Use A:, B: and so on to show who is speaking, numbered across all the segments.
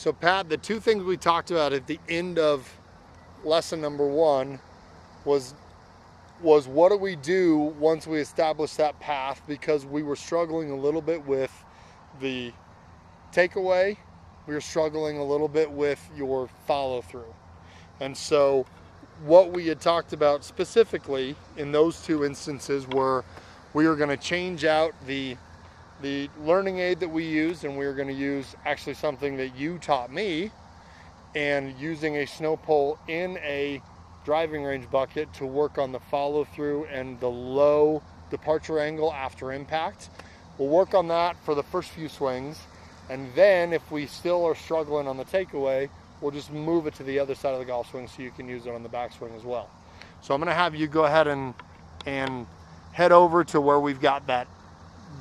A: So Pat, the two things we talked about at the end of lesson number 1 was what do we do once we establish that path, because we were struggling a little bit with the takeaway, we were struggling a little bit with your follow through. And so what we had talked about specifically in those two instances were we were going to change out the learning aid that we used, and we were going to use actually something that you taught me, and using a snow pole in a driving range bucket to work on the follow through and the low departure angle after impact. We'll work on that for the first few swings, and then if we still are struggling on the takeaway, we'll just move it to the other side of the golf swing so you can use it on the backswing as well. So I'm going to have you go ahead and head over to where we've got that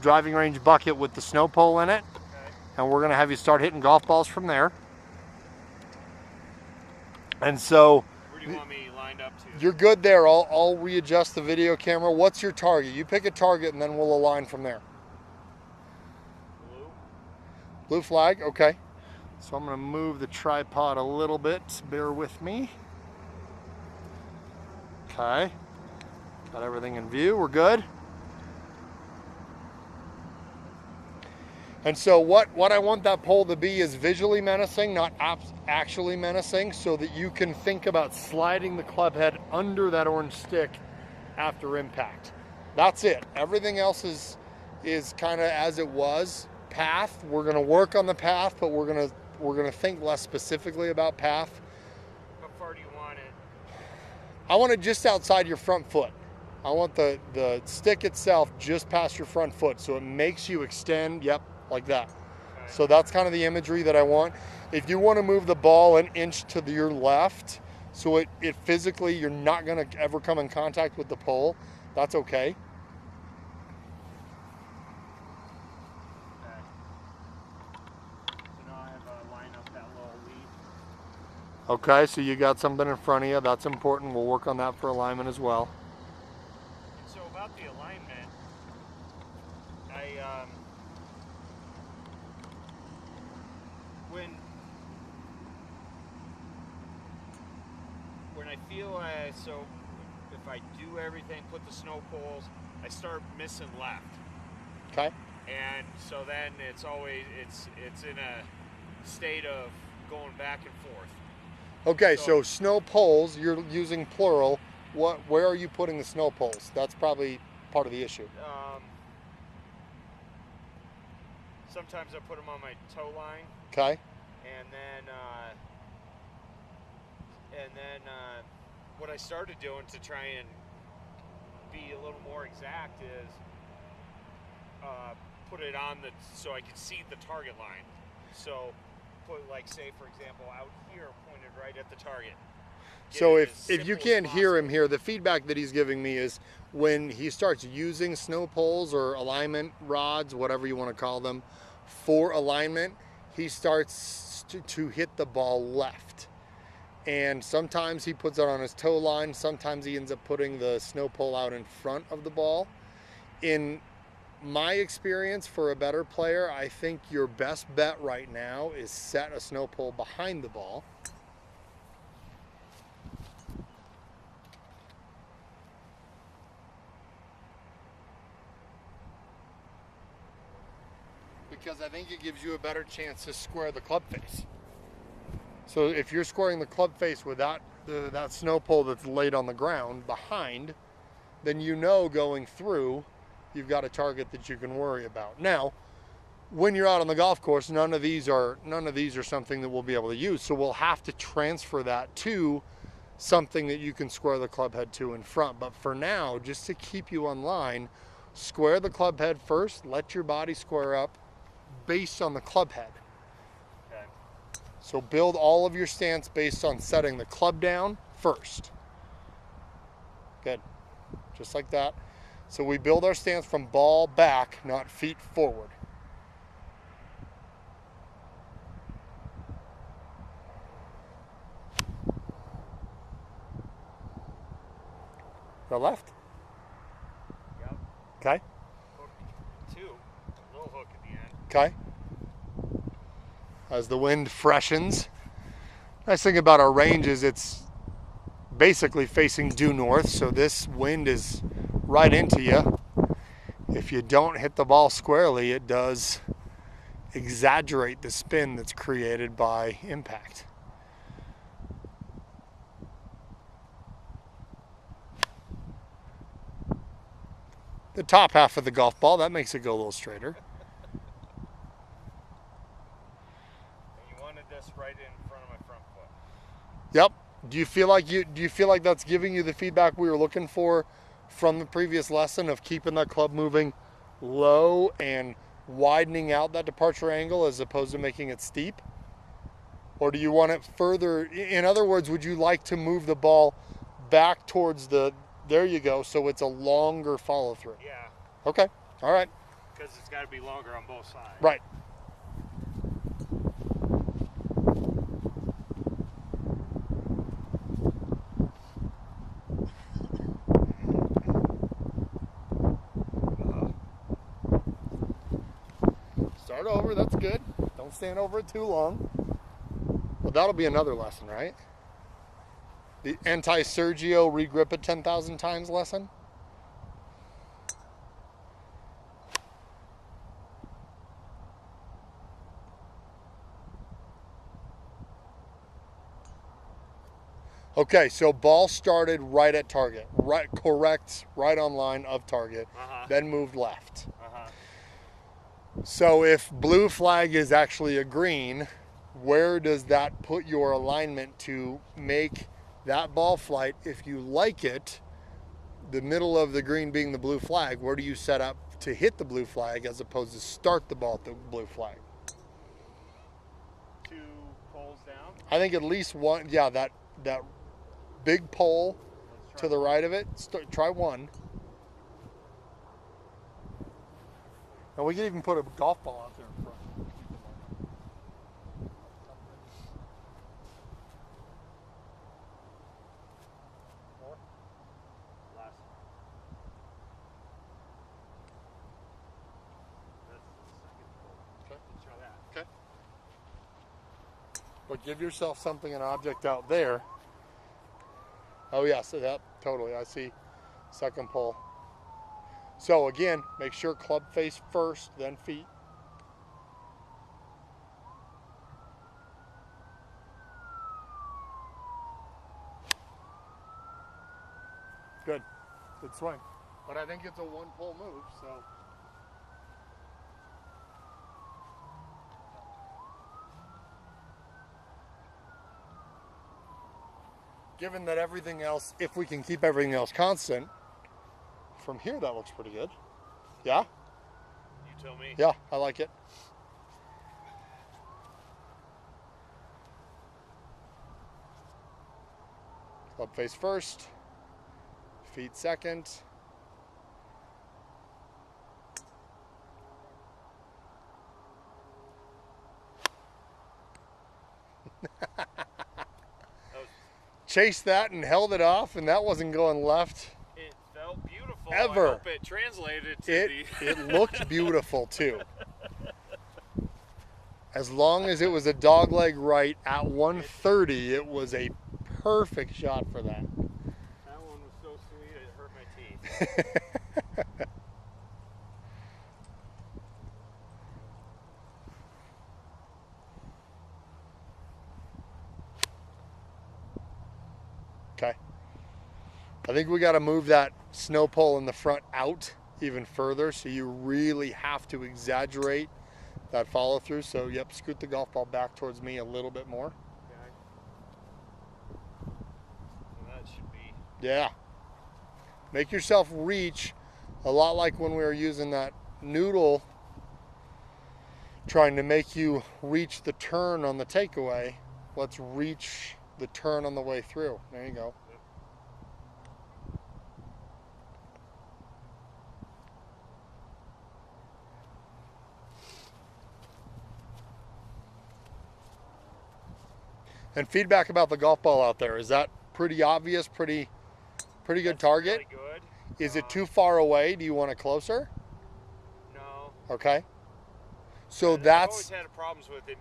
A: driving range bucket with the snow pole in it.
B: Okay.
A: And we're going to have you start hitting golf balls from there. And so
B: where do you want me lined up to?
A: You're good there. I'll readjust the video camera. What's your target? You pick a target and then we'll align from there.
B: Blue.
A: Blue flag, okay. So I'm going to move the tripod a little bit. Bear with me. Okay. Got everything in view. We're good. And so what I want that pole to be is visually menacing, not actually menacing, so that you can think about sliding the club head under that orange stick after impact. That's it. Everything else is kind of as it was. Path, we're going to work on the path, but we're going to think less specifically about path.
B: How far do you want it?
A: I want it just outside your front foot. I want the stick itself just past your front foot, so it makes you extend, yep, like that.
B: Okay.
A: So that's kind of the imagery that I want. If you want to move the ball an inch to your left, so it physically, you're not going to ever come in contact with the pole, that's okay.
B: So now I have to line up that little lead.
A: Okay, so you got something in front of you. That's important. We'll work on that for alignment as well.
B: And so about the alignment, when I feel so if I do everything, put the snow poles, I start missing left.
A: Okay.
B: And so then it's always it's in a state of going back and forth.
A: Okay, so snow poles, you're using plural. Where are you putting the snow poles? That's probably part of the issue.
B: Sometimes I put them on my toe line.
A: Okay.
B: And then what I started doing to try and be a little more exact is put it on so I could see the target line. So put, like, say for example out here, pointed right at the target.
A: So if you can't hear him here, the feedback that he's giving me is when he starts using snow poles or alignment rods, whatever you want to call them, for alignment, he starts to hit the ball left. And sometimes he puts it on his toe line, sometimes he ends up putting the snow pole out in front of the ball. In my experience, for a better player, I think your best bet right now is set a snow pole behind the ball. Because I think it gives you a better chance to square the club face. So if you're squaring the club face with that snow pole that's laid on the ground behind, then you know going through, you've got a target that you can worry about. Now, when you're out on the golf course, none of these are something that we'll be able to use. So we'll have to transfer that to something that you can square the club head to in front. But for now, just to keep you on line, square the club head first, let your body square up based on the club head.
B: Okay.
A: So build all of your stance based on setting the club down first. Good. Just like that. So we build our stance from ball back, not feet forward. The left?
B: Yep.
A: Okay.
B: Hook 2. A little hook at the end.
A: Okay. as the wind freshens. Nice thing about our range is it's basically facing due north, so this wind is right into you. If you don't hit the ball squarely, it does exaggerate the spin that's created by impact. The top half of the golf ball, that makes it go a little straighter.
B: And you wanted this right in front of my front foot.
A: Yep. Do you feel like that's giving you the feedback we were looking for from the previous lesson of keeping that club moving low and widening out that departure angle as opposed to making it steep? Or do you want it further? In other words, would you like to move the ball back towards the, there you go, so it's a longer follow through?
B: Yeah.
A: Okay, all right.
B: Because it's got to be longer on both sides.
A: Right. Start over, that's good. Don't stand over it too long. Well, that'll be another lesson, right? The anti-Sergio regrip it 10,000 times lesson. Okay, so ball started right at target, right, correct, right on line of target, then moved left. So if blue flag is actually a green, where does that put your alignment to make that ball flight, if you like it, the middle of the green being the blue flag, where do you set up to hit the blue flag as opposed to start the ball at the blue flag?
B: 2 poles down?
A: I think at least one, yeah, that big pole to the right of it, try one. And we could even put a golf ball out there in front. More?
B: Last. That's the second pole.
A: Okay.
B: Let's try that.
A: Okay. But give yourself something, an object out there. Oh yeah, so that, totally, I see. Second pole. So again, make sure club face first, then feet. Good, good swing. But I think it's a one pole move, so. Given that everything else, if we can keep everything else constant, from here that looks pretty good. Yeah?
B: You tell me.
A: Yeah, I like it. Club face first, feet second. Chased that and held it off, and that wasn't going left.
B: It felt beautiful.
A: Ever.
B: I hope it translated to
A: It looked beautiful too. As long as it was a dog leg right at 130, it was a perfect shot for that.
B: That one was so sweet, it hurt my teeth.
A: Okay. I think we got to move that snow pole in the front out even further, so you really have to exaggerate that follow through. So yep, scoot the golf ball back towards me a little bit more.
B: Okay. So that should be.
A: Yeah. Make yourself reach a lot like when we were using that noodle, trying to make you reach the turn on the takeaway. Let's reach the turn on the way through. There you go. And feedback about the golf ball out there. Is that pretty obvious? Pretty good target?
B: Really good.
A: Is it too far away? Do you want it closer?
B: No.
A: Okay. So
B: I've
A: that's
B: always had problems with it,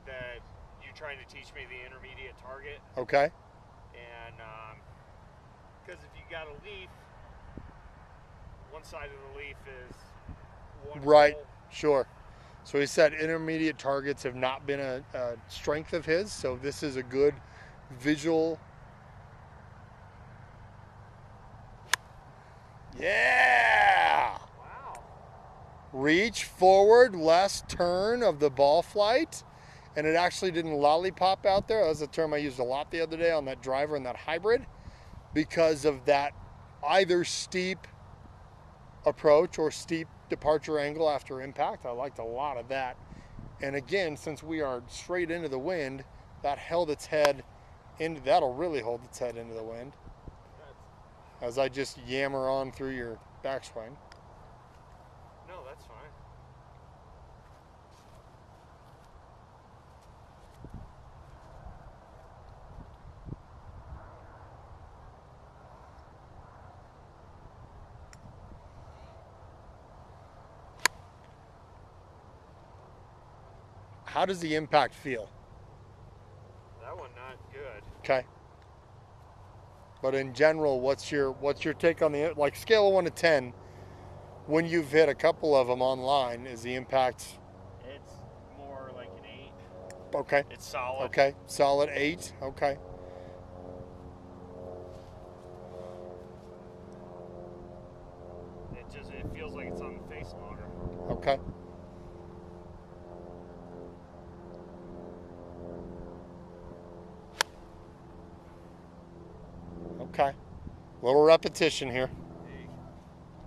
B: that you trying to teach me the intermediate target,
A: okay.
B: and because if you got a leaf, one side of the leaf is one
A: Right,
B: hole.
A: sure. So he said intermediate targets have not been a strength of his, so this is a good visual. Yeah!
B: Wow.
A: Reach forward, less turn of the ball flight, and it actually didn't lollipop out there. That was a term I used a lot the other day on that driver and that hybrid because of that either steep approach or steep departure angle after impact. I liked a lot of that. And again, since we are straight into the wind, that held its head into, that'll really hold its head into the wind as I just yammer on through your backswing.
B: No, that's fine.
A: How does the impact feel?
B: That one not good.
A: Okay. But in general, what's your take on the, like, scale of 1 to 10? When you've hit a couple of them online, is the impact
B: It's more like an 8.
A: okay?
B: It's solid.
A: Okay, solid 8. Okay.
B: It feels like it's on the face longer.
A: Okay. Okay. Little repetition here.